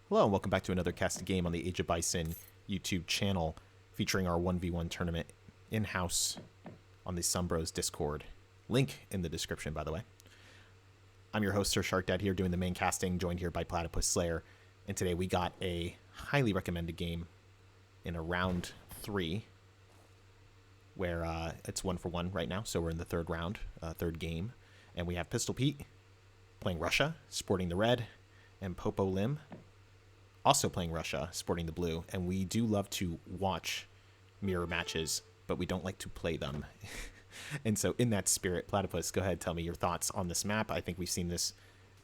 Hello and welcome back to another cast of game on the Age of Bison YouTube channel featuring our 1v1 tournament in-house on the Sunbros Discord. Link in the description, by the way. I'm your host, SerSharkDad, here doing the main casting, joined here by Platypus Slayer. And today we got a highly recommended game in a round 3 where it's 1-for-1 right now. So we're in the third round, third game. And we have Pistol Pete playing Russia, sporting the red, and Popo Lim also playing Russia, sporting the blue. And we do love to watch mirror matches, but we don't like to play them. And so in that spirit, Platypus, go ahead and tell me your thoughts on this map. I think we've seen this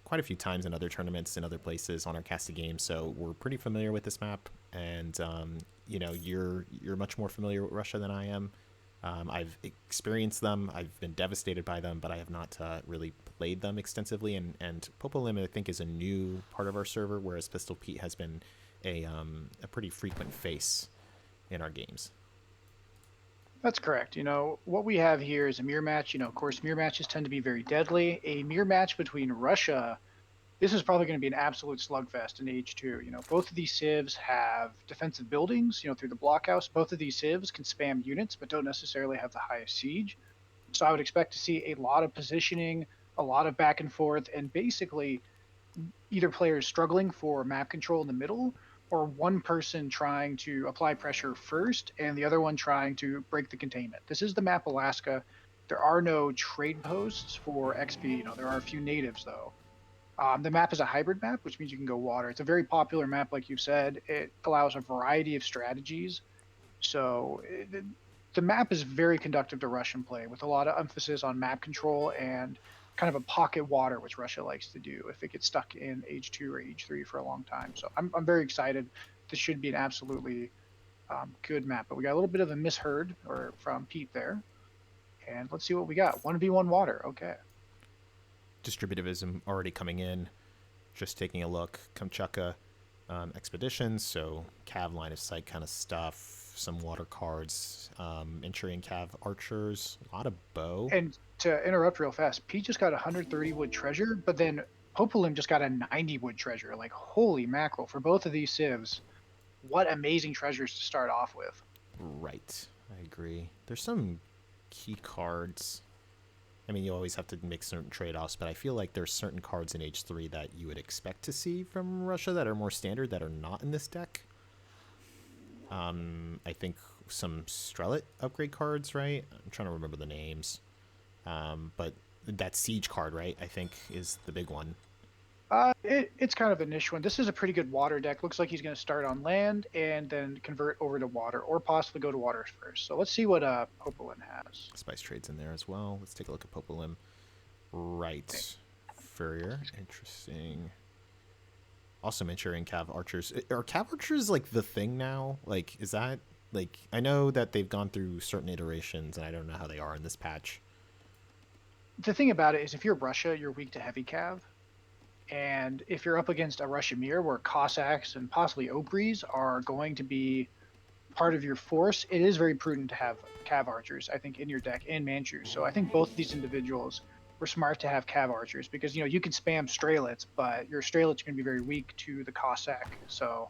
quite a few times in other tournaments in other places on our casted games, so we're pretty familiar with this map. And you know, you're much more familiar with Russia than I am. I've experienced them. I've been devastated by them, but I have not really played them extensively. And Popo Lim, I think, is a new part of our server, whereas Pistol Pete has been a pretty frequent face in our games. That's correct. You know, what we have here is a mirror match. You know, of course, mirror matches tend to be very deadly. A mirror match between Russia, this is probably going to be an absolute slugfest in H2. You know, both of these civs have defensive buildings, you know, through the blockhouse. Both of these civs can spam units, but don't necessarily have the highest siege. So I would expect to see a lot of positioning, a lot of back and forth, and basically either players struggling for map control in the middle, or one person trying to apply pressure first and the other one trying to break the containment. This is the map Alaska. There are no trade posts for XP. You know, there are a few natives though. The map is a hybrid map, which means you can go water. It's a very popular map, like you said. It allows a variety of strategies. So the map is very conductive to Russian play, with a lot of emphasis on map control and kind of a pocket water, which Russia likes to do if it gets stuck in H2 or H3 for a long time. So I'm very excited. This should be an absolutely good map. But we got a little bit of a misheard or from Pete there. And let's see what we got. 1v1 water. Okay. Distributivism already coming in. Just taking a look. Kamchatka expeditions, so Cav line of sight kind of stuff. Some water cards, Manchurian Cav archers, a lot of bow. And to interrupt real fast, Pete just got 130 wood treasure, but then Popolim just got a 90 wood treasure. Like, holy mackerel, for both of these civs, what amazing treasures to start off with. Right, I agree. There's some key cards. I mean, you always have to make certain trade-offs, but I feel like there's certain cards in H3 that you would expect to see from Russia that are more standard that are not in this deck. I think some Strelet upgrade cards, right? I'm trying to remember the names. But that siege card, right, I think is the big one. It's kind of a niche one. This is a pretty good water deck. Looks like he's going to start on land and then convert over to water, or possibly go to water first. So let's see what Popolim has. Spice Trade's in there as well. Let's take a look at Popolim. Right. Furrier. Interesting. Also Manchurian Cav archers. Are Cav archers like the thing now? Like, is that like, I know that they've gone through certain iterations and I don't know how they are in this patch. The thing about it is, if you're Russia, you're weak to heavy cav. And if you're up against a Russia mirror where Cossacks and possibly Opries are going to be part of your force, it is very prudent to have Cav archers, I think, in your deck, and Manchus. So I think both of these individuals were smart to have Cav archers, because, you know, you can spam Strelets, but your Strelets are going to be very weak to the Cossack. So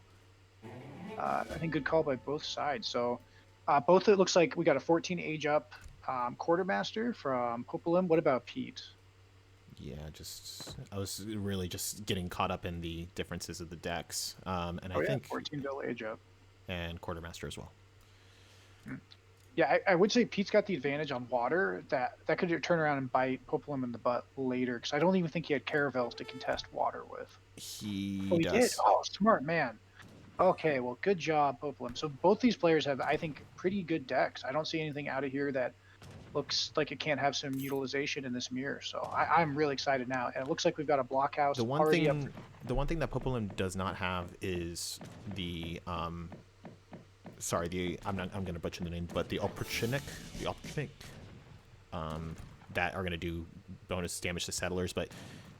I think good call by both sides. So both, it looks like we got a 14 age up quartermaster from Popolim. What about Pete? Yeah, I was really just getting caught up in the differences of the decks. And I think 14 bill age up. And quartermaster as well. Yeah, I would say Pete's got the advantage on water. That could turn around and bite Popolim in the butt later, because I don't even think he had caravels to contest water with. He does. Did. Oh, smart man. Okay, well, good job, Popolim. So both these players have, I think, pretty good decks. I don't see anything out of here that looks like it can't have some utilization in this mirror. So I'm really excited now. And it looks like we've got a blockhouse already up. The one thing that Popolim does not have is the sorry, I'm gonna butcher the name, but the Opportunic that are gonna do bonus damage to settlers. But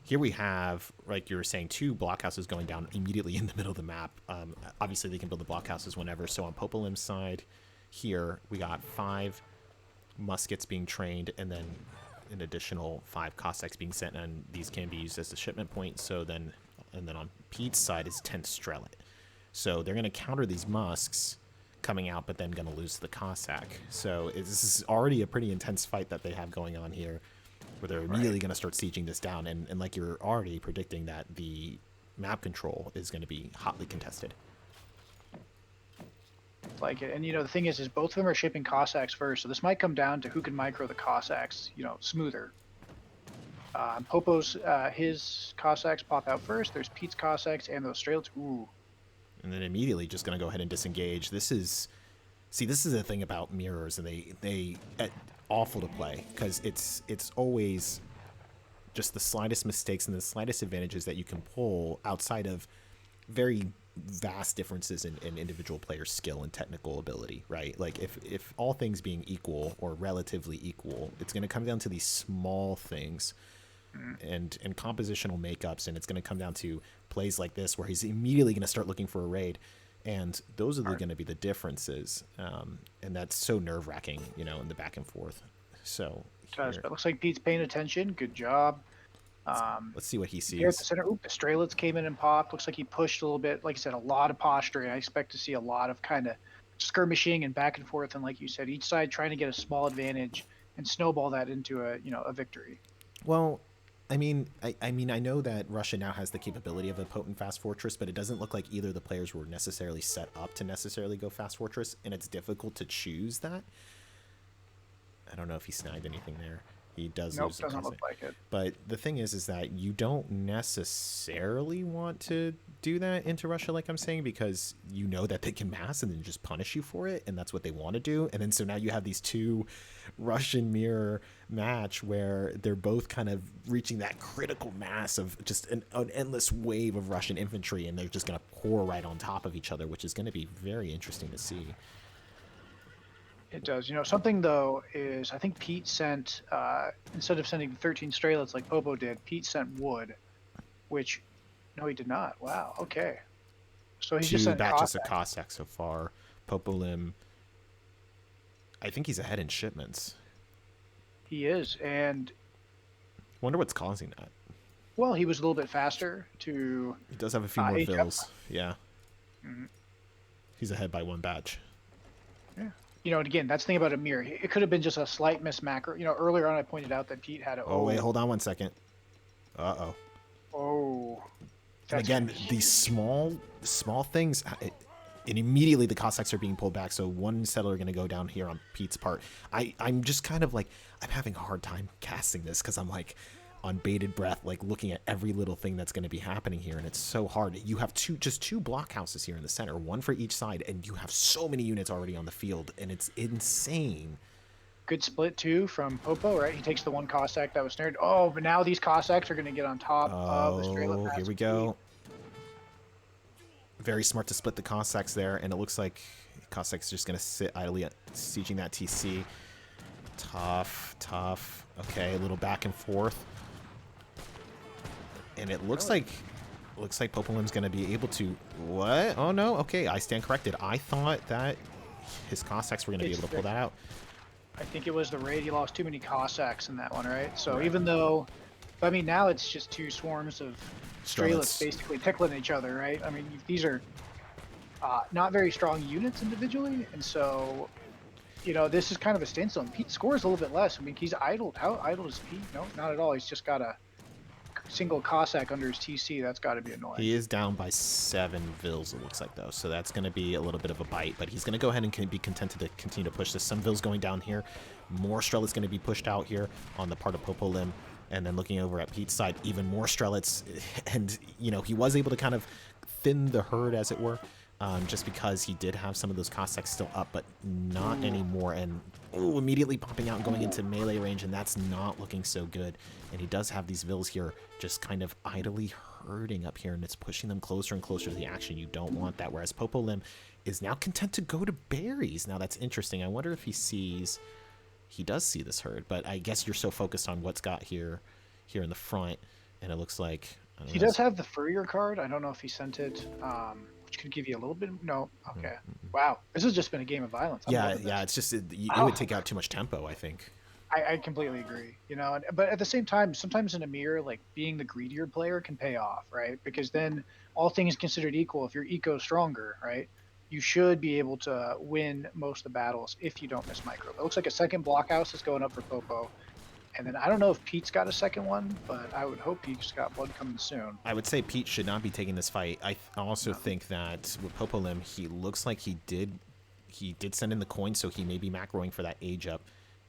here we have, like you were saying, 2 blockhouses going down immediately in the middle of the map. Obviously they can build the blockhouses whenever. So on Popolim's side here, we got 5 muskets being trained, and then an additional 5 Cossacks being sent, and these can be used as a shipment point. So then and then on Pete's side is 10 Strellet. So they're going to counter these Musks coming out, but then going to lose to the Cossack. So this is already a pretty intense fight that they have going on here, where they're immediately going to start sieging this down. And like you're already predicting that the map control is going to be hotly contested. Like it. And, the thing is both of them are shipping Cossacks first, so this might come down to who can micro the Cossacks, smoother. Popo's, his Cossacks pop out first. There's Pete's Cossacks and those Strelets. Ooh. And then immediately just going to go ahead and disengage. This is the thing about mirrors, and they awful to play, because it's always just the slightest mistakes and the slightest advantages that you can pull outside of very vast differences in individual player skill and technical ability, right? Like if all things being equal or relatively equal, it's going to come down to these small things and compositional makeups, and it's going to come down to plays like this where he's immediately going to start looking for a raid, and those are going to be the differences, and that's so nerve-wracking, in the back and forth. So it does, but it looks like Pete's paying attention. Good job. Let's see what he sees. Here at the center, the Strelets came in and popped. Looks like he pushed a little bit. Like I said, a lot of posturing. I expect to see a lot of kind of skirmishing and back and forth, and like you said, each side trying to get a small advantage and snowball that into a victory. Well, I mean, I know that Russia now has the capability of a potent fast fortress, but it doesn't look like either of the players were necessarily set up to necessarily go fast fortress, and it's difficult to choose that. I don't know if he snagged anything there. He does lose a doesn't look like it. But the thing is that you don't necessarily want to do that into Russia, like I'm saying, because you know that they can mass and then just punish you for it, and that's what they want to do. And then so now you have these two Russian mirror match where they're both kind of reaching that critical mass of just an endless wave of Russian infantry, and they're just going to pour right on top of each other, which is going to be very interesting to see. It does. Something, though, is I think Pete sent, instead of sending 13 Strelets like Popo did, Pete sent wood, which, no, he did not. Wow, okay. So he's just sent batches of Cossacks so far. Popolim, I think he's ahead in shipments. He is, and... Wonder what's causing that. Well, he was a little bit faster to... He does have a few more vills, yeah. Mm-hmm. He's ahead by one batch. Yeah. And again, that's the thing about a mirror. It could have been just a slight miss macro. Earlier on I pointed out that Pete had a... Oh, wait, hold on one second. Uh-oh. Oh. And again, these small things, and immediately the Cossacks are being pulled back, so one settler going to go down here on Pete's part. I'm just kind of like, I'm having a hard time casting this, because I'm like on bated breath, like looking at every little thing that's going to be happening here, and it's so hard. You have just two blockhouses here in the center, one for each side, and you have so many units already on the field, and it's insane. Good split too from Popo, right? He takes the one Cossack that was snared. Oh, but now these Cossacks are going to get on top of the Strelets. Oh, here we go. Very smart to split the Cossacks there, and it looks like Cossacks just going to sit idly sieging that TC. Tough. Okay, a little back and forth. And it looks like Popolim's going to be able to... What? Oh, no. Okay, I stand corrected. I thought that his Cossacks were going to be able to pull that out. I think it was the raid. He lost too many Cossacks in that one, right? So even though... I mean, now it's just two swarms of Strelets basically tickling each other, right? I mean, these are not very strong units individually, and so... this is kind of a standstill. And Pete scores a little bit less. I mean, he's idled. How idle is Pete? No, not at all. He's just got a single Cossack under his TC. That's got to be annoying. He is down by 7 vills, it looks like, though. So that's going to be a little bit of a bite. But he's going to go ahead and be contented to continue to push this. Some vills going down here. More Strelets going to be pushed out here on the part of Popolim. And then looking over at Pete's side, even more Strelets. And, he was able to kind of thin the herd, as it were. Just because he did have some of those Cossacks still up, but not anymore. And immediately popping out and going into melee range, and that's not looking so good. And he does have these vills here just kind of idly herding up here, and it's pushing them closer and closer to the action. You don't want that. Whereas Popolim is now content to go to berries. Now that's interesting. I wonder if he sees... He does see this herd, but I guess you're so focused on what's got here in the front, and it looks like... He does have the Furrier card. I don't know if he sent it... which could give you a little bit. No, okay. Wow, this has just been a game of violence. Yeah. It's just it would take out too much tempo, I think. I completely agree. But at the same time, sometimes in a mirror, like being the greedier player can pay off, right? Because then, all things considered equal, if you're eco stronger, right, you should be able to win most of the battles if you don't miss micro. It looks like a second blockhouse is going up for Popo, and then I don't know if Pete's got a second one, but I would hope he's got one coming soon. I would say Pete should not be taking this fight. I also No. think that with Popolim, he looks like he did send in the coin, so he may be macroing for that age up.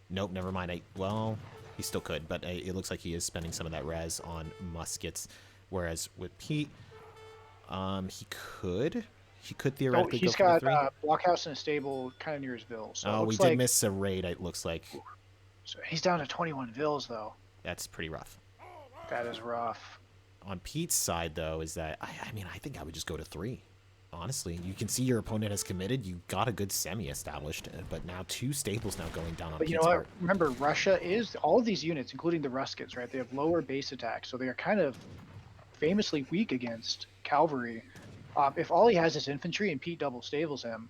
Nope, never mind. Well, he still could, but it looks like he is spending some of that res on muskets. Whereas with Pete, he could Oh, theoretically go he's for the got 3. blockhouse in a stable kind of near his Ville. So it Oh, we looks did like miss a raid, it looks like. so he's down to 21 Vills, though. That's pretty rough. That is rough. On Pete's side, though, is that, I mean, I think I would just go to 3. Honestly, you can see your opponent has committed. You got a good semi established, but now 2 stables now going down on But you know Pete's what? part. Remember, Russia is all of these units, including the Ruskets, right? They have lower base attack, so they are kind of famously weak against cavalry. If all he has is infantry and Pete double stables him,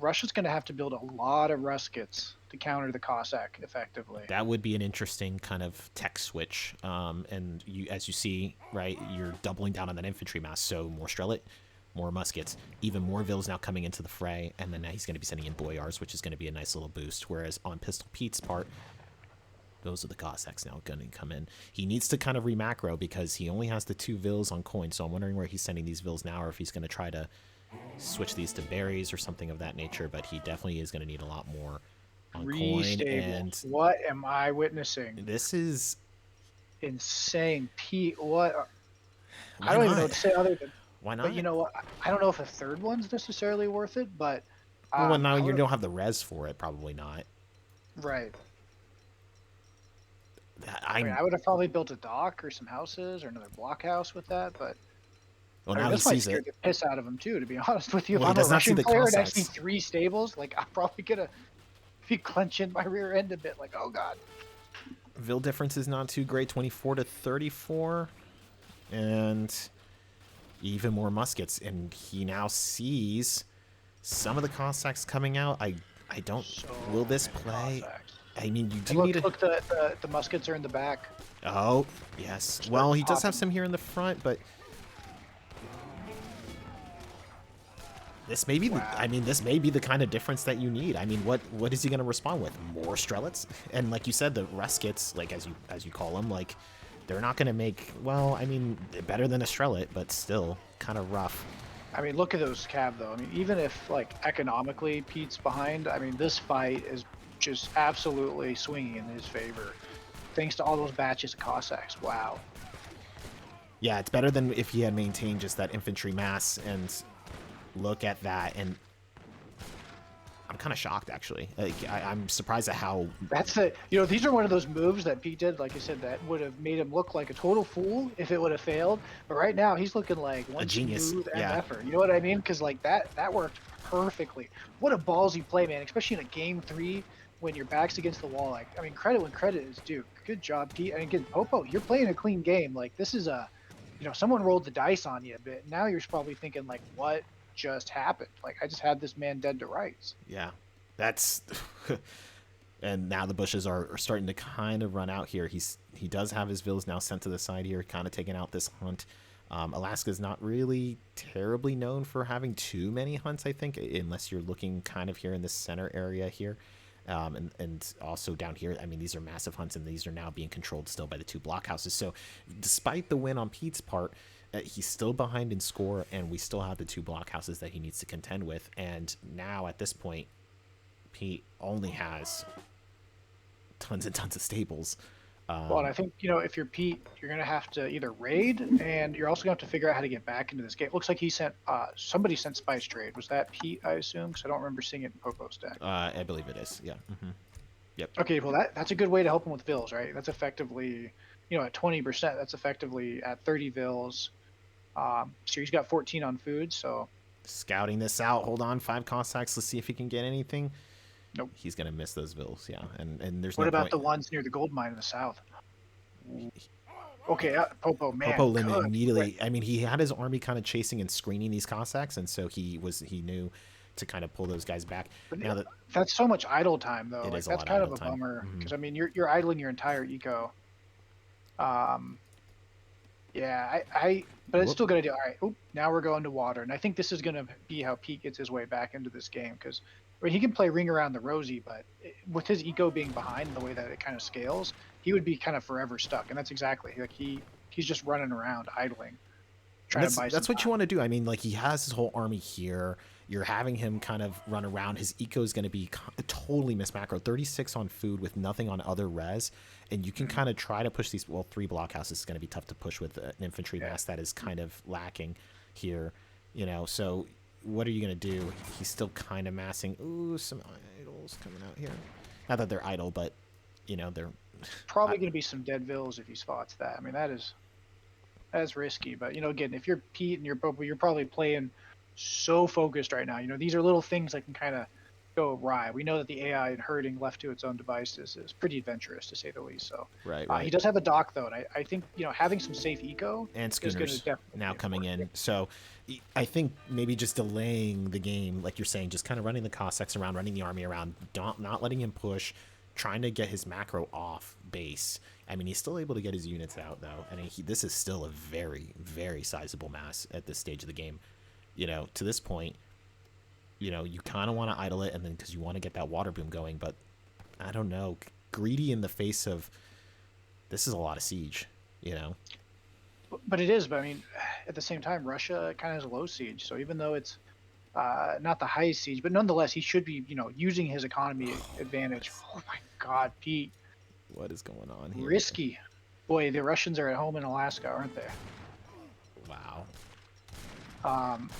Russia's going to have to build a lot of Ruskets to counter the Cossack effectively. That would be an interesting kind of tech switch. And you, as you see, right, you're doubling down on that infantry mass. So more Strellet, more muskets, even more Vills now coming into the fray, and then now he's going to be sending in Boyars, which is going to be a nice little boost. Whereas on Pistol Pete's part, those are the Cossacks now going to come in. He needs to kind of remacro because he only has the 2 Vills on coin, so I'm wondering where he's sending these Vills now, or if he's going to try to switch these to berries or something of that nature, but he definitely is going to need a lot more on coin. And what am I witnessing? this is insane. Pete, what? why I don't even know not? what to say other than. Why not? But you know what? I don't know if a third one's necessarily worth it, but. Well, now I you would've- don't have the res for it. Probably not. Right. I I would have probably built a dock or some houses or another blockhouse with that, but well, I mean, now he this might sees scare it. the piss out of him too. To be honest with you, Well, he if I'm does a not see Russian the player and I see Cossacks. 3 stables, like I'm probably gonna be clenching my rear end a bit, like oh god. Vil difference is not too great, 24 to 34, and even more muskets. And he now sees some of the Cossacks coming out. I don't. So Will this many play? Cossacks. I mean, you And do look, need a. look, the muskets are in the back. Oh, yes. Start Well, he does have popping. some here in the front, but this may be. Wow. I mean, this may be the kind of difference that you need. I mean, what is he going to respond with? More Strelets? And like you said, the Ruskets, like as you call them, like they're not going to make. Well, I mean, better than a Strelet, but still kind of rough. I mean, look at those cab though. I mean, even if like economically Pete's behind, I mean, this fight is just absolutely swinging in his favor, thanks to all those batches of Cossacks. Wow. Yeah, it's better than if he had maintained just that infantry mass. And look at that, and I'm kind of shocked actually. Like I'm surprised at how. That's these are one of those moves that Pete did, like I said, that would have made him look like a total fool if it would have failed. But right now, he's looking like one genius, smooth yeah. effort. You know what I mean? Because like that worked perfectly. What a ballsy play, man! Especially in a game 3 when your back's against the wall. Like, I mean, credit when credit is due. Good job, Pete. And again, Popo, you're playing a clean game. Like this is someone rolled the dice on you a bit. Now you're probably thinking like, what just happened? Like I just had this man dead to rights. Yeah, that's. And now the bushes are starting to kind of run out here. He does have his Vills now sent to the side here, kind of taking out this hunt. Alaska's not really terribly known for having too many hunts, I think, unless you're looking kind of here in this center area here. And also down here, I mean, these are massive hunts, and these are now being controlled still by the 2 blockhouses. So despite the win on Pete's part, he's still behind in score, and we still have the 2 blockhouses that he needs to contend with. And now at this point, Pete only has tons and tons of stables. Well, and I think, if you're Pete, you're going to have to either raid, and you're also going to have to figure out how to get back into this game. It looks like he sent, somebody sent Spice Trade. Was that Pete, I assume? Because I don't remember seeing it in Popo's deck. I believe it is, yeah. Mm-hmm. Yep. Okay, well, that's a good way to help him with Vills, right? That's effectively, at 20%, that's effectively at 30 Vills. So he's got 14 on food, so. Scouting this out. Hold on, 5 Cossacks. Let's see if he can get anything. Nope. He's going to miss those Vills, yeah. And there's What no about point. the ones near the gold mine in the south? Okay, Popo, man. Popo limit good. immediately. I mean, he had his army kind of chasing and screening these Cossacks, and so he knew to kind of pull those guys back. But Now that that's so much idle time though. it Like is a that's lot of kind of idle a time. bummer Mhm. because I mean you're idling your entire eco. Yeah, but it's Whoop. still gonna do all right. Oop, now we're going to water, and I think this is gonna be how Pete gets his way back into this game because I mean, he can play ring around the rosy, but with his eco being behind the way that it kind of scales, he would be kind of forever stuck, and that's exactly like he's just running around idling, And trying to buy some that's what you time. want to do. I mean, like he has his whole army here. You're having him kind of run around. His eco is going to be totally miss macro. 36 on food with nothing on other res, and you can kind of try to push these. Well, 3 blockhouses is going to be tough to push with an infantry mass that is kind of lacking here. You know, so what are you going to do? He's still kind of massing. Ooh, some idols coming out here. Not that they're idle, but you know they're Probably going to be some dead vills if he spots that. I mean that's risky, but you know again if you're Pete and you're probably playing so focused right now. You know these are little things that can kind of go awry. We know that the AI and herding left to its own devices is pretty adventurous to say the least. So right. he does have a dock though, and I think you know having some safe eco And is going to schooners definitely now be coming important. in. So I think maybe just delaying the game, like you're saying, just kind of running the Cossacks around, running the army around, not letting him push, trying to get his macro off base. I mean, he's still able to get his units out, though. I mean, this is still a very, very sizable mass at this stage of the game. You know, to this point, you know, you kind of want to idle it, and then because you want to get that water boom going, but I don't know. Greedy in the face of this is a lot of siege, you know? But it is. But I mean, at the same time, Russia kind of has a low siege. So even though it's not the highest siege, but nonetheless, he should be you know using his economy advantage. Oh my God, Pete, What is going on here? risky. Boy, the Russians are at home in Alaska, aren't they? Wow. Um,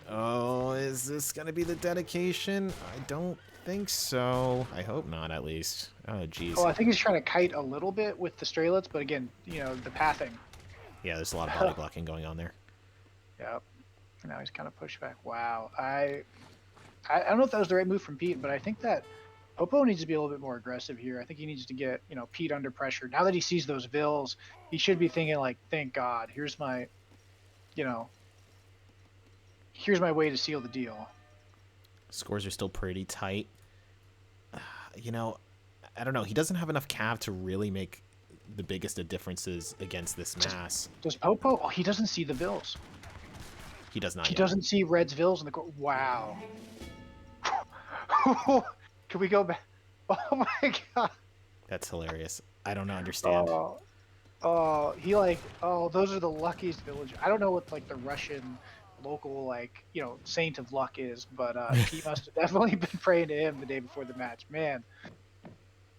Oh, is this going to be the dedication? I don't think so. I hope not, at least. Oh, jeez. Oh, I think he's trying to kite a little bit with the straylets, but again, you know, the pathing. Yeah, there's a lot of body blocking going on there. Yep. Now he's kind of pushed back. Wow. I don't know if that was the right move from Pete, but I think that Popo needs to be a little bit more aggressive here. I think he needs to get, you know, Pete under pressure. Now that he sees those vills, he should be thinking like, thank God, here's my, you know, here's my way to seal the deal. Scores are still pretty tight. You know, I don't know. He doesn't have enough cav to really make the biggest of differences against this mass. Does Popo? Oh, he doesn't see the vills. He does not He yet. doesn't see Red's vills in the court. Wow. Can we go back? Oh my God. That's hilarious. I don't understand. Oh, he like, oh, those are the luckiest villagers. I don't know what like the Russian local like, you know, saint of luck is, but Pete must have definitely been praying to him the day before the match. Man,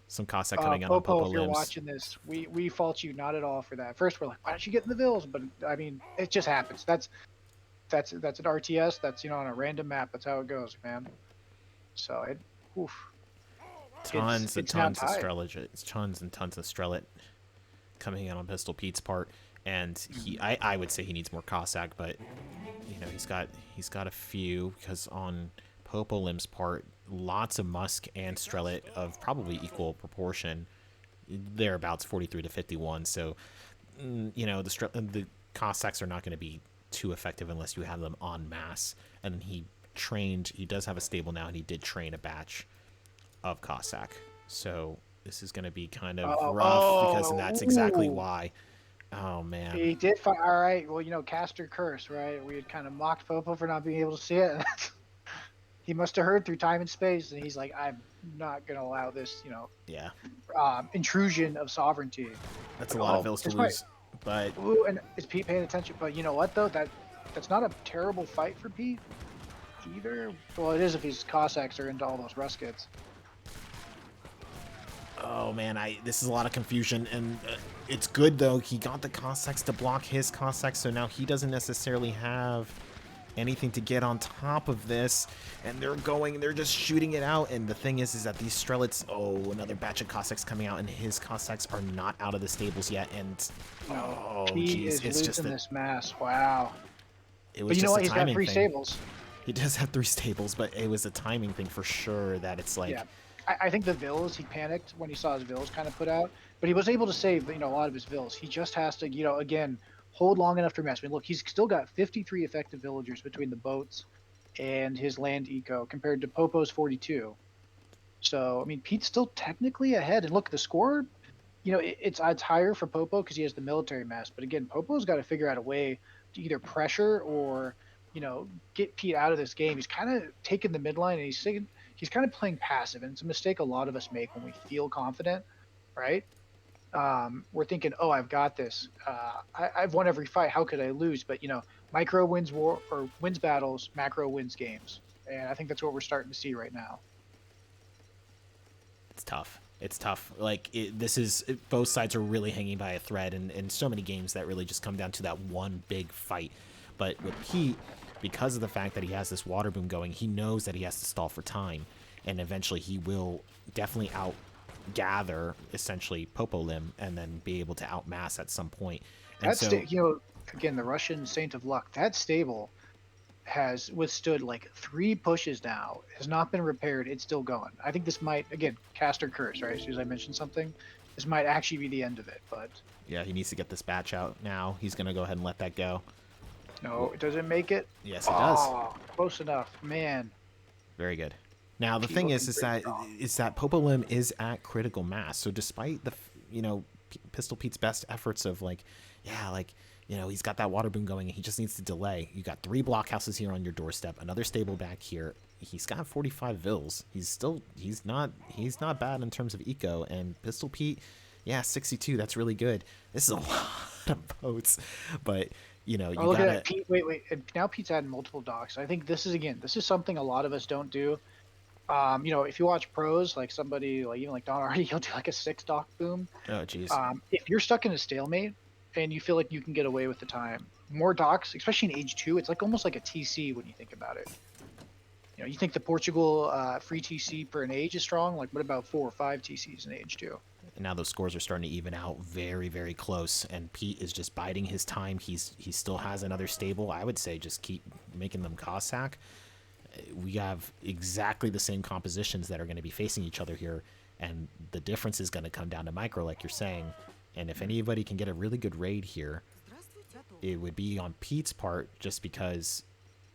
Some Cossack coming out on Popo, Popo if you're limbs. watching this, we fault you not at all for that. First, we're like, why don't you get in the vills? But I mean, it just happens. That's an RTS. That's you know on a random map. That's how it goes, man. So it, oof. Tons and It's now tons of tied. Strellet. Tons and tons of Strellet coming in on Pistol Pete's part. And I would say he needs more Cossack, but you know, he's got a few because on Popo Lim's part, lots of Musk and Strellet of probably equal proportion. Thereabouts 43 to 51. So, you know, the Cossacks are not going to be too effective unless you have them en masse. And then he does have a stable now, and he did train a batch of Cossack. So this is going to be kind of rough because that's exactly why. Oh, man. He did find. All right. Well, you know, Caster Curse, right? We had kind of mocked Popo for not being able to see it. He must have heard through time and space, and he's like, "I'm not gonna allow this, you know, Yeah. intrusion of sovereignty." That's a lot of vills to lose. But Ooh, and is Pete paying attention? But you know what though? That's not a terrible fight for Pete either. Well, it is if his Cossacks are into all those Ruskets. oh man, this is a lot of confusion, and it's good though. He got the Cossacks to block his Cossacks, so now he doesn't necessarily have anything to get on top of this, and they're just shooting it out. And the thing is that these Strelets, oh, another batch of Cossacks coming out, and his Cossacks are not out of the stables yet. And oh, Pete geez, is it's just losing this mass. Wow. it was But you know just what? a He's got timing 3 thing. stables. He does have 3 stables, but it was a timing thing for sure. That it's like, Yeah. I think the vills, he panicked when he saw his vills kind of put out, but he was able to save, you know, a lot of his vills. He just has to, you know, again, hold long enough to mess. I mean, look, he's still got 53 effective villagers between the boats, and his land eco compared to Popo's 42. So I mean, Pete's still technically ahead. And look, the score, it's higher for Popo because he has the military mass. But again, Popo's got to figure out a way to either pressure or get Pete out of this game. He's kind of taking the midline and he's kind of playing passive, and it's a mistake a lot of us make when we feel confident, right? We're thinking, oh, I've got this. I've won every fight. How could I lose? But micro wins war or wins battles, macro wins games, and I think that's what we're starting to see right now. It's tough. It's tough. Like both sides are really hanging by a thread, and so many games that really just come down to that one big fight. But with Pete, because of the fact that he has this water boom going, he knows that he has to stall for time, and eventually he will definitely outgather essentially Popo Lim, and then be able to outmass at some point. And That's again, the Russian Saint of Luck. That stable has withstood like 3 pushes now, has not been repaired. It's still going. I think this might, again, caster curse, right? As soon as I mentioned something, this might actually be the end of it. But yeah, he needs to get this batch out now. He's gonna go ahead and let that go. No, it doesn't make it. Yes, it does. Close enough, man. Very good. Now the thing is that Popo Lim is at critical mass. So despite the Pistol Pete's best efforts of he's got that water boom going and he just needs to delay. You got 3 blockhouses here on your doorstep, another stable back here. He's got 45 vills. He's not bad in terms of eco. And Pistol Pete, 62. That's really good. This is a lot of boats, but you look at that. Pete, wait. And now Pete's adding multiple docks. I think this is something a lot of us don't do. If you watch pros, like somebody like Don Hardy, he'll do like a 6 dock boom. Oh, geez. If you're stuck in a stalemate and you feel like you can get away with the time, more docks, especially in Age 2, it's like almost like a TC when you think about it. You think the Portugal free TC per an age is strong? Like, what about 4 or 5 TCs in Age 2? And now those scores are starting to even out very, very close. And Pete is just biding his time. He still has another stable. I would say just keep making them cost sack. We have exactly the same compositions that are going to be facing each other here. And the difference is going to come down to micro, like you're saying. And if anybody can get a really good raid here, it would be on Pete's part, just because,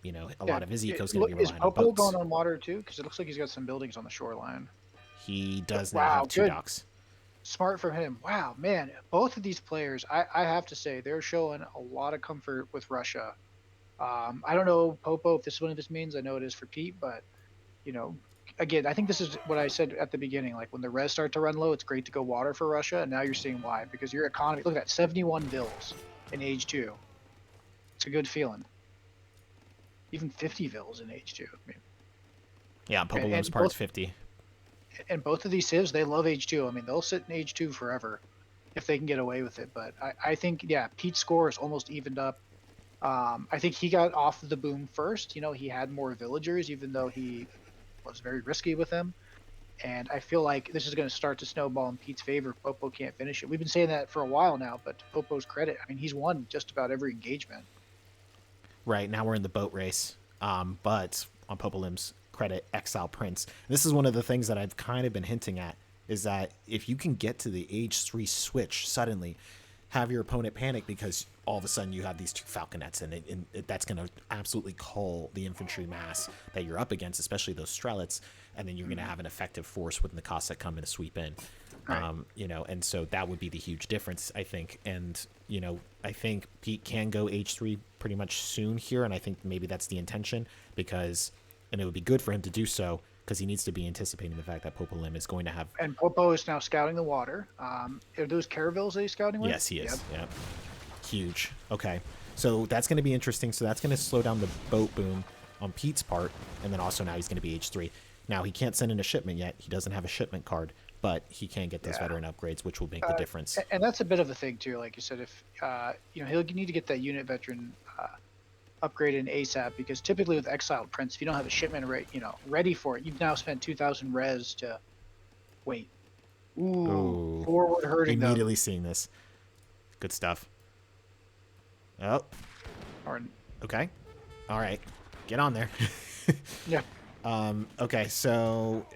a lot of his eco is going to be relying on boats. Is Popo going on water too? Because it looks like he's got some buildings on the shoreline. He does now have 2 docks. Smart from him. Wow, man. Both of these players, I have to say, they're showing a lot of comfort with Russia. I don't know, Popo, if this is one of his means. I know it is for Pete, but, again, I think this is what I said at the beginning. Like, when the res start to run low, it's great to go water for Russia, and now you're seeing why. Because your economy, look at that, 71 vills in Age 2. It's a good feeling. Even 50 vills in Age 2. I mean, yeah, Popo Lim's part's 50. And both of these civs, they love Age 2. I mean, they'll sit in Age 2 forever if they can get away with it. But I think, Pete's score is almost evened up. I think he got off the boom first. He had more villagers, even though he was very risky with them. And I feel like this is going to start to snowball in Pete's favor if Popo can't finish it. We've been saying that for a while now, but to Popo's credit, I mean, he's won just about every engagement. Right, now we're in the boat race. But on Popo Lim's credit, Exile Prince. This is one of the things that I've kind of been hinting at, is that if you can get to the Age 3 switch suddenly, have your opponent panic because all of a sudden you have these 2 Falconets, and that's going to absolutely cull the infantry mass that you're up against, especially those Strelets, and then you're going to have an effective force with the costs that come in to sweep in. Right. And so that would be the huge difference, I think. And, I think Pete can go Age 3 pretty much soon here, and I think maybe that's the intention, and it would be good for him to do so, because he needs to be anticipating the fact that Popo Lim is going to have... And Popo is now scouting the water. Are those caravels that he's scouting with? Yes, he is. Yep. Huge. Okay. So that's going to be interesting. So that's going to slow down the boat boom on Pete's part. And then also now he's going to be Age 3. Now, he can't send in a shipment yet. He doesn't have a shipment card. But he can get those veteran upgrades, which will make the difference. And that's a bit of a thing, too. Like you said, if he'll need to get that unit veteran upgrade in ASAP, because typically with Exiled Prince, if you don't have a shipment ready for it, you've now spent 2,000 res to wait. Ooh. Forward hurting them. Immediately seeing this. Good stuff. Oh. Okay. All right. Get on there. Yeah. Okay, so...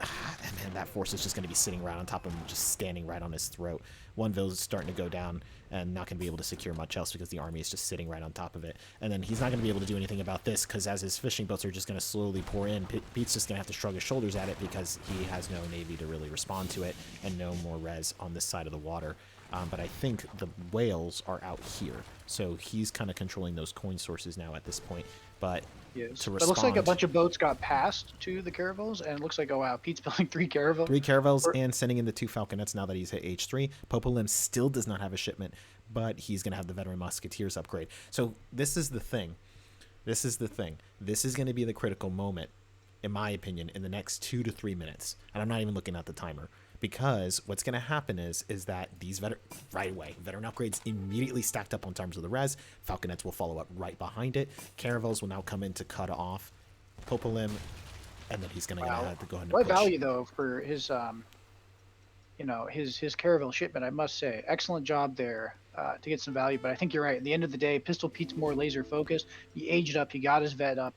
And then and that force is just going to be sitting right on top of him, just standing right on his throat. One Vill's starting to go down and not going to be able to secure much else because the army is just sitting right on top of it. And then he's not going to be able to do anything about this because as his fishing boats are just going to slowly pour in, Pete's just going to have to shrug his shoulders at it because he has no navy to really respond to it and no more res on this side of the water. But I think the whales are out here, so he's kind of controlling those coin sources now at this point. But Yes. to But respond, it looks like a bunch of boats got passed to the caravels, and it looks like, oh wow, Pete's building 3 caravels. 3 caravels and sending in the 2 falconets now that he's hit H3. Popolim still does not have a shipment, but he's going to have the veteran musketeers upgrade. So this is the thing. This is going to be the critical moment, in my opinion, in the next 2 to 3 minutes. And I'm not even looking at the timer. Because what's going to happen is that these right away, veteran upgrades immediately stacked up on terms of the res. Falconets will follow up right behind it. Caravels will now come in to cut off Popolim, and then he's going to have to go ahead and What push. value though for his his caravel shipment, I must say, excellent job there to get some value. But I think you're right. At the end of the day, Pistol Pete's more laser focused. He aged up. He got his vet up.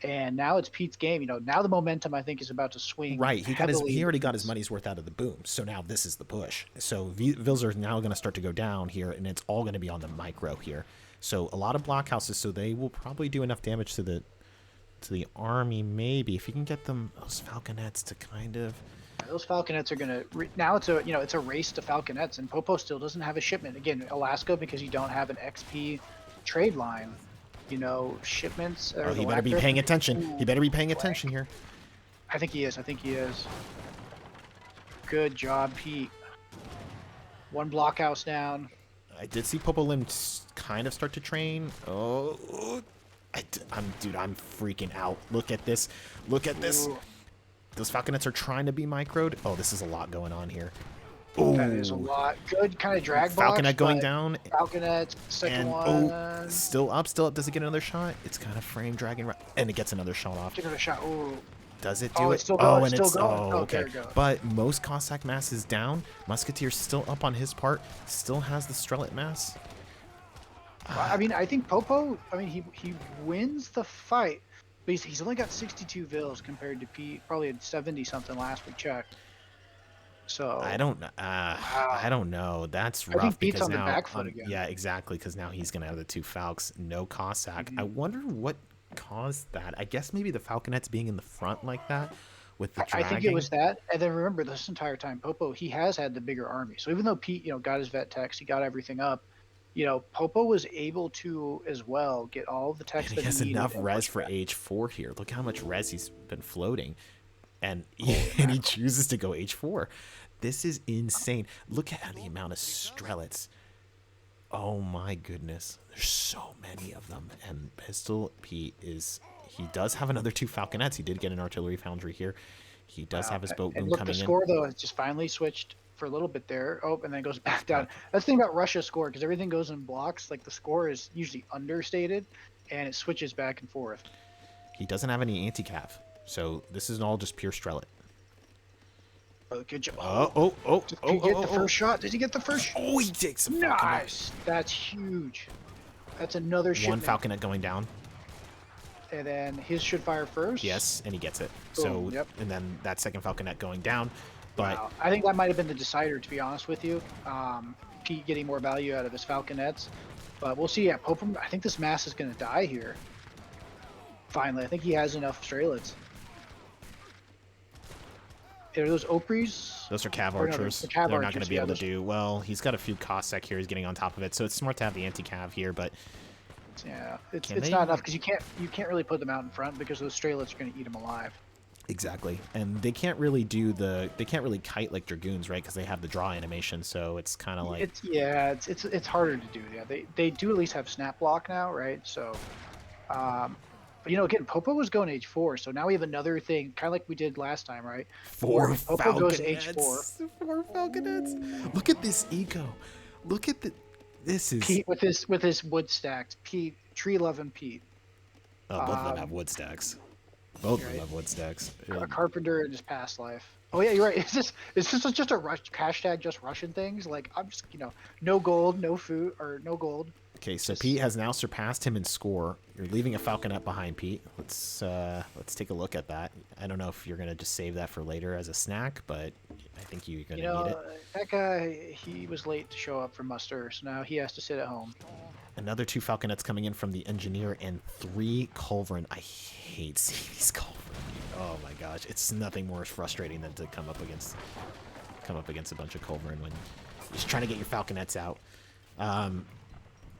And now it's Pete's game. Now the momentum I think is about to swing. Right, he already got his money's worth out of the boom. So now this is the push. So Vils are now going to start to go down here, and it's all going to be on the micro here. So a lot of blockhouses. So they will probably do enough damage to the army. Maybe if you can get them those falconets to kind of. Those falconets are gonna now it's a race to falconets, and Popo still doesn't have a shipment. Again, Alaska because you don't have an XP trade line. Shipments. Oh, he better be paying attention. He better be paying attention here. I think he is. Good job, Pete. 1 blockhouse down. I did see Popolim kind of start to train. Oh, I'm freaking out. Look at this. Ooh. Those falconets are trying to be microed. Oh, this is a lot going on here. Ooh. That is a lot. Good kind of drag Falconet blocks, going down. Falconet, second one. Oh, still up. Does it get another shot? It's kind of frame dragging, and it gets another shot off. Get another shot. Ooh. Does it do it? It's still going. Okay. But most Cossack mass is down. Musketeer's still up on his part. Still has the Strellet mass. I mean, I think Popo. I mean, he wins the fight, but he's only got 62 Vils compared to Pete. Probably had 70 something last we checked. So I don't know. That's rough. I think Pete's because on the now, back foot again. Yeah, exactly. Because now he's gonna have the 2 Falcons, no Cossack. I wonder what caused that. I guess maybe the Falconets being in the front like that with the dragging. I think it was that. And then remember, this entire time, Popo, he has had the bigger army. So even though Pete, got his vet techs, he got everything up. Popo was able to as well get all of the techs that he has needed enough res for H4 here. Look how much res he's been floating. And he chooses to go H4. This is insane. Look at the amount of Strelets. Oh my goodness. There's so many of them. And Pistol Pete he does have another 2 falconets. He did get an artillery foundry here. He does have his boat boom coming in. The score, though, has just finally switched for a little bit there. Oh, and then it goes back down. That's the thing about Russia's score, because everything goes in blocks. Like, the score is usually understated, and it switches back and forth. He doesn't have any anti-cav. So this is all just pure Strellet. Oh, good job. Did he get the first shot? Did he get the first shot? Oh, he takes a Nice. That's huge. That's another shipment. 1 falconet going down. And then his should fire first. Yes, and he gets it. Boom, So, and then that second falconet going down. But wow. I think that might have been the decider, to be honest with you. Pete getting more value out of his falconets. But we'll see. Yeah, Pope, I think this mass is going to die here. Finally, I think he has enough Strelets. Are those Opries? Those are Cav archers. They're not going to be able to do well. He's got a few Cossack here. He's getting on top of it, so it's smart to have the anti-Cav here. But yeah, it's not enough because you can't really put them out in front because those Strelets are going to eat them alive. Exactly, and they can't really kite like Dragoons, right? Because they have the draw animation, so it's kind of like it's harder to do. Yeah, they do at least have snap block now, right? So. But again, Popo was going H4, so now we have another thing, kind of like we did last time, right? 4 Popo goes Falconets. 4 Falconets. Look at this eco. Look at this is Pete with his wood stacks. Pete, tree loving Pete. Oh, both of them have wood stacks. Both of them have wood stacks. A carpenter in his past life. Oh yeah, you're right. Is this just a hashtag just Russian things? Like I'm just no gold, no food, or no gold. Okay, so Pete has now surpassed him in score. You're leaving a falconet behind, Pete. Let's take a look at that. I don't know if you're gonna just save that for later as a snack, but I think you're gonna need it. That guy, he was late to show up for muster, so now he has to sit at home. Another 2 falconets coming in from the engineer and 3 culverin. I hate seeing these culverin. Oh my gosh, it's nothing more frustrating than to come up against a bunch of culverin when you're just trying to get your falconets out.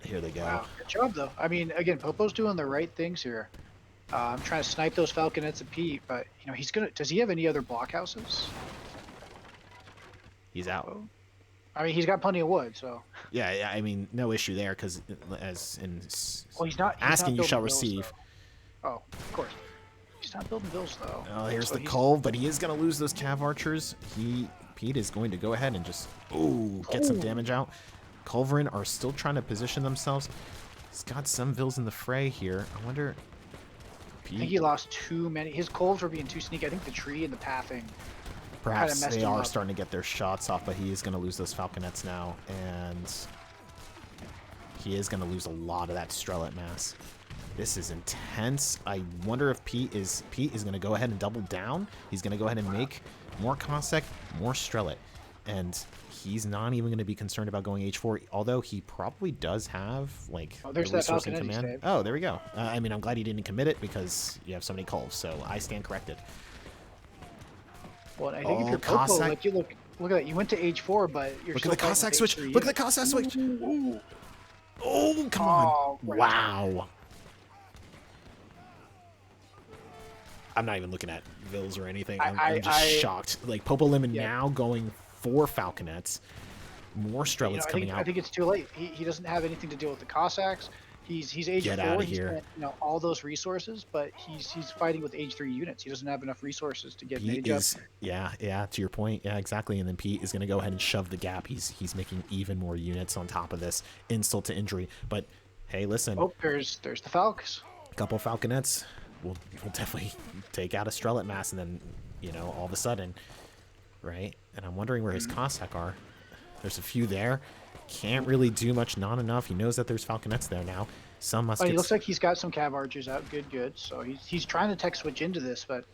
Here they go. Wow, good job though. I mean, again, Popo's doing the right things here. I'm trying to snipe those falconets at Pete, but he's gonna. Does he have any other blockhouses? He's out. I mean, he's got plenty of wood, so. Yeah, I mean, no issue there, because as in well, he's not asking, you shall receive. Though. Oh, of course. He's not building bills though. Oh, here's the Culve, but he is going to lose those Cav archers. Pete is going to go ahead and just get some damage out. Culverin are still trying to position themselves. He's got some vills in the fray here. I wonder. I think he lost too many. His Culves were being too sneaky. I think the tree and the pathing. Perhaps they are starting to get their shots off, but he is going to lose those falconets now, and he is going to lose a lot of that Strellet mass. This is intense. I wonder if Pete is going to go ahead and double down. He's going to go ahead and make more Cossack, more Strellet, and he's not even going to be concerned about going H4, although he probably does have there's the resource that in command. Oh, there we go. I mean, I'm glad he didn't commit it because you have so many Culves, so I stand corrected. Well, I think if you're Popo, like look at that. You went to H4, but you're look at the Cossack switch. Look at the Cossack switch. Oh, come on! Right. Wow. I'm not even looking at vills or anything. I'm just shocked. Like Popo Lemon now going 4 falconets, more Strelets coming out. I think it's too late. He doesn't have anything to deal with the Cossacks. He's H4. Get out of here. Spent, all those resources, but he's fighting with H3 units. He doesn't have enough resources to get mage up. Yeah, to your point. Yeah, exactly. And then Pete is going to go ahead and shove the gap. He's making even more units on top of this. Insult to injury. But hey, listen. Oh, there's the Falcons. A couple falconets. We'll definitely take out a Strellet mass, and then all of a sudden, right? And I'm wondering where his Cossack are. There's a few there. Can't really do much, not enough. He knows that there's falconets there now. Some muskets. He looks like he's got some Cav archers out. Good. So he's trying to tech switch into this, but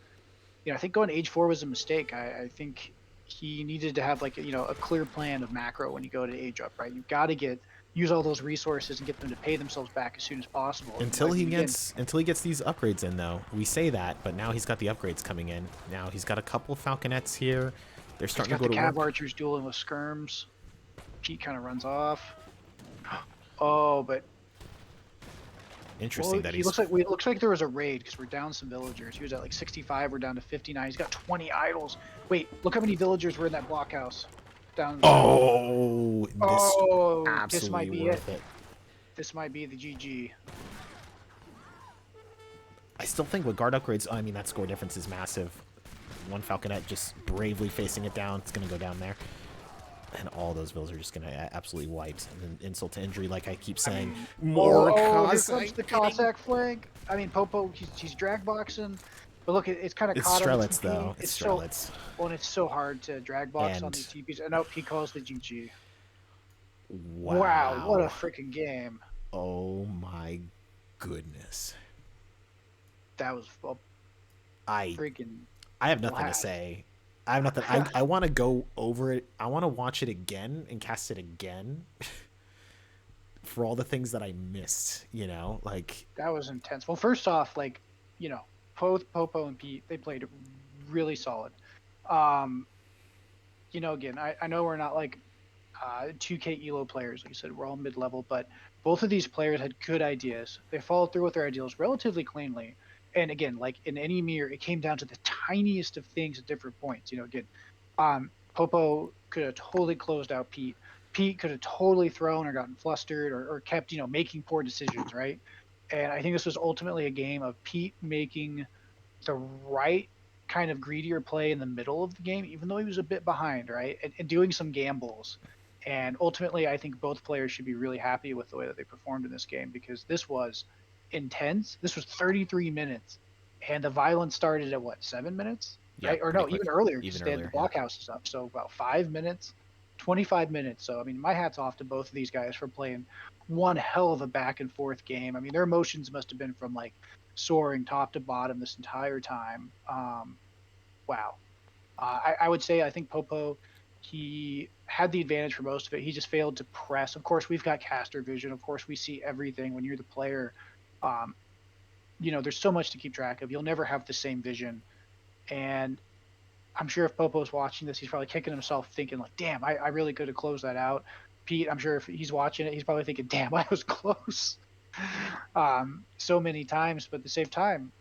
I think going H4 was a mistake. I think he needed to have a clear plan of macro when you go to age up, right? You've got to use all those resources and get them to pay themselves back as soon as possible. Until he gets these upgrades in, though. We say that, but now he's got the upgrades coming in. Now he's got a couple falconets here. They're starting to go to work. Cav archers dueling with skirms. Pete kind of runs off. Oh, but interesting that he looks like there was a raid because we're down some villagers. He was at 65. We're down to 59. He's got 20 idols. Wait, look how many villagers were in that blockhouse. Down. This might be it. This might be the GG. I still think with guard upgrades, I mean that score difference is massive. One falconet just bravely facing it down. It's going to go down there. And all those vills are just going to absolutely wiped. And then insult to injury, like I keep saying. More Cossack. Here comes the Cossack flank. I mean, Popo, he's drag boxing. But look, it's kind of caught him. It's Strelets, though. It's Strelets. And it's so hard to drag box on these TPs. And he calls the GG. Wow. What a freaking game. Oh, my goodness. That was freaking I have nothing to say. I have nothing. I want to go over it. I want to watch it again and cast it again for all the things that I missed, That was intense. Well, first off, both Popo and Pete, they played really solid. Again, I know we're not 2K ELO players. Like you said, we're all mid-level, but both of these players had good ideas. They followed through with their ideals relatively cleanly. And again, in any mirror, it came down to the tiniest of things at different points. Popo could have totally closed out Pete. Pete could have totally thrown or gotten flustered or kept, making poor decisions, right? And I think this was ultimately a game of Pete making the right kind of greedier play in the middle of the game, even though he was a bit behind, right? And doing some gambles. And ultimately, I think both players should be really happy with the way that they performed in this game because this was intense. This was 33 minutes, and the violence started at 7 minutes? Yeah, right? Or no, even earlier. Even they had the blockhouses up. So about 5 minutes, 25 minutes. So, I mean, my hat's off to both of these guys for playing one hell of a back and forth game. I mean, their emotions must have been from like soaring top to bottom this entire time. Wow. I would say I think Popo, he had the advantage for most of it. He just failed to press. Of course, we've got caster vision. Of course, we see everything when you're the player. Um, there's so much to keep track of. You'll never have the same vision. And I'm sure if Popo's watching this, he's probably kicking himself thinking like, damn, I really could have closed that out. Pete, I'm sure if he's watching it, he's probably thinking, damn, I was close so many times. But at the same time,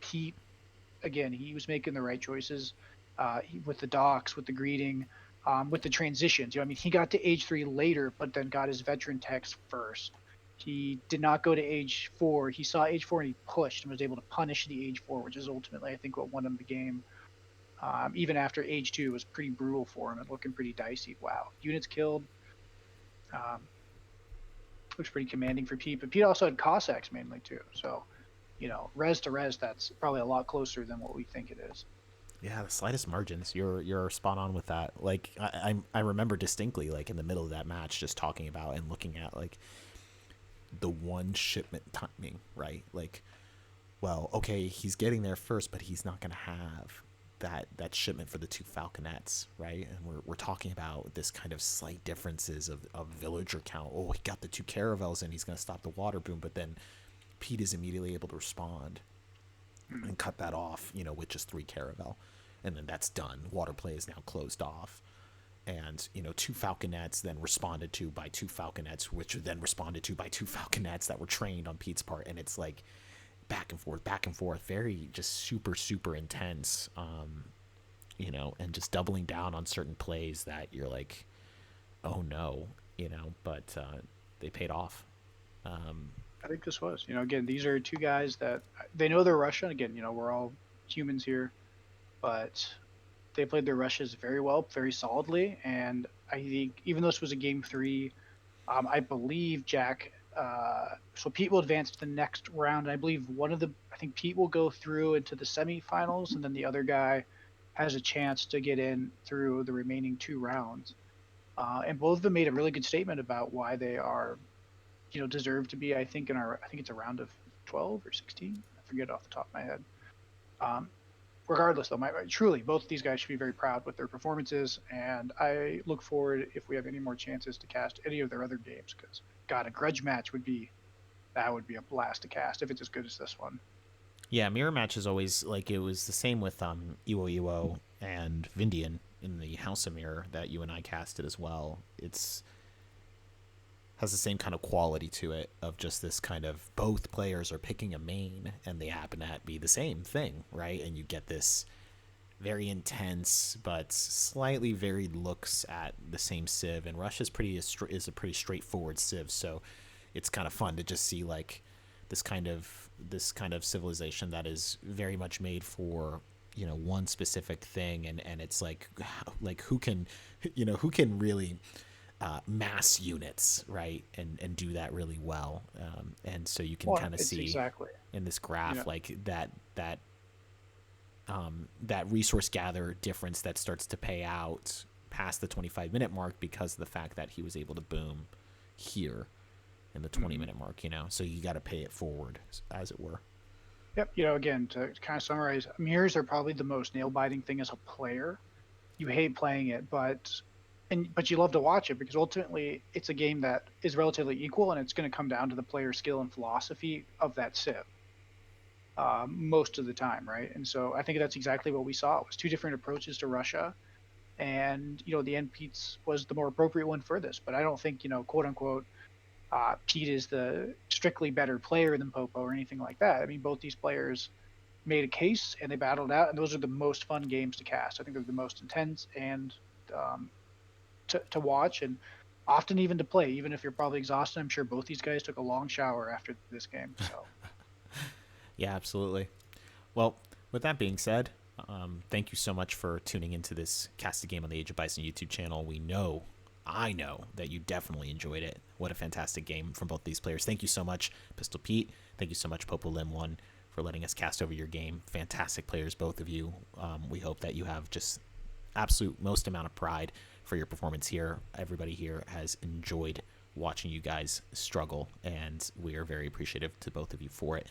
Pete, again, he was making the right choices with the docks, with the greeting, with the transitions. I mean, he got to age 3 later, but then got his veteran techs first. He did not go to age 4. He saw age 4 and he pushed and was able to punish the age 4, which is ultimately, I think, what won him the game. Even after age 2 was pretty brutal for him and looking pretty dicey. Wow. Units killed. Looks pretty commanding for Pete. But Pete also had Cossacks mainly too. So, res to res, that's probably a lot closer than what we think it is. Yeah, the slightest margins. You're spot on with that. Like I remember distinctly, like in the middle of that match, just talking about and looking at like the one shipment timing, right? Like, well, okay, he's getting there first, but he's not gonna have that shipment for the 2 falconets, right? And we're talking about this kind of slight differences of villager count. Oh, he got the 2 caravels and he's gonna stop the water boom, but then Pete is immediately able to respond and cut that off, with just 3 caravel. And then that's done. Water play is now closed off. And, 2 falconets then responded to by 2 falconets, which are then responded to by 2 falconets that were trained on Pete's part. And it's like back and forth, very just super, super intense, and just doubling down on certain plays that you're like, oh no, but they paid off. I think this was, again, these are 2 guys that they know they're Russian. Again, we're all humans here, but they played their rushes very well, very solidly. And I think even though this was a game 3, I believe Jack. So Pete will advance to the next round. And I believe I think Pete will go through into the semifinals, and then the other guy has a chance to get in through the remaining 2 rounds. And both of them made a really good statement about why they are, deserve to be. I think it's a round of 12 or 16. I forget off the top of my head. Regardless, though, truly, both of these guys should be very proud with their performances, and I look forward if we have any more chances to cast any of their other games, because, God, a grudge match would be a blast to cast if it's as good as this one. Yeah, mirror match is always, like, it was the same with Iwo and Vindian in the House of Mirror that you and I casted as well. It's has the same kind of quality to it of just this kind of both players are picking a main and they happen to be the same thing, right? And you get this very intense but slightly varied looks at the same civ. And Rush is a pretty straightforward civ, so it's kind of fun to just see like this kind of civilization that is very much made for one specific thing, and it's like who can really mass units, right, and do that really well, and so you can kind of see exactly in this graph like that resource gather difference that starts to pay out past the 25-minute mark because of the fact that he was able to boom here in the 20-minute mark, so you got to pay it forward, as it were. Yep. Again, to kind of summarize, mirrors are probably the most nail-biting thing as a player. You hate playing it, but you love to watch it because ultimately it's a game that is relatively equal, and it's going to come down to the player skill and philosophy of that civ most of the time, right? And so I think that's exactly what we saw. It was 2 different approaches to Russia, and the end Pete's was the more appropriate one for this. But I don't think quote unquote Pete is the strictly better player than Popo or anything like that. I mean, both these players made a case and they battled out, and those are the most fun games to cast. I think they're the most intense and to watch, and often even to play, even if you're probably exhausted. I'm sure both these guys took a long shower after this game. So yeah, absolutely. Well, with that being said, thank you so much for tuning into this casted game on the Age of Bison YouTube channel. I know that you definitely enjoyed it. What a fantastic game from both these players. Thank you so much, Pistol Pete. Thank you so much, Popo Lim 1, for letting us cast over your game. Fantastic players, both of you. We hope that you have just absolute most amount of pride for your performance here. Everybody here has enjoyed watching you guys struggle, and we are very appreciative to both of you for it.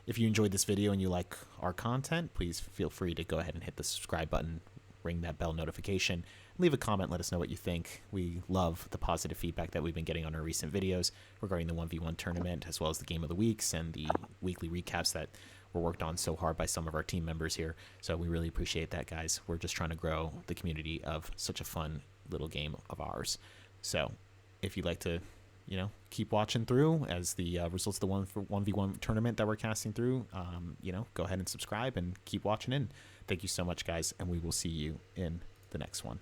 If you enjoyed this video and you like our content, please feel free to go ahead and hit the subscribe button, ring that bell notification, leave a comment, let us know what you think. We love the positive feedback that we've been getting on our recent videos regarding the 1v1 tournament, as well as the game of the weeks and the weekly recaps that were worked on so hard by some of our team members here. So we really appreciate that, guys. We're just trying to grow the community of such a fun little game of ours. So if you'd like to, you know, keep watching through as the results of the 1v1 tournament that we're casting through, you know, go ahead and subscribe and keep watching in. Thank you so much, guys, and we will see you in the next one.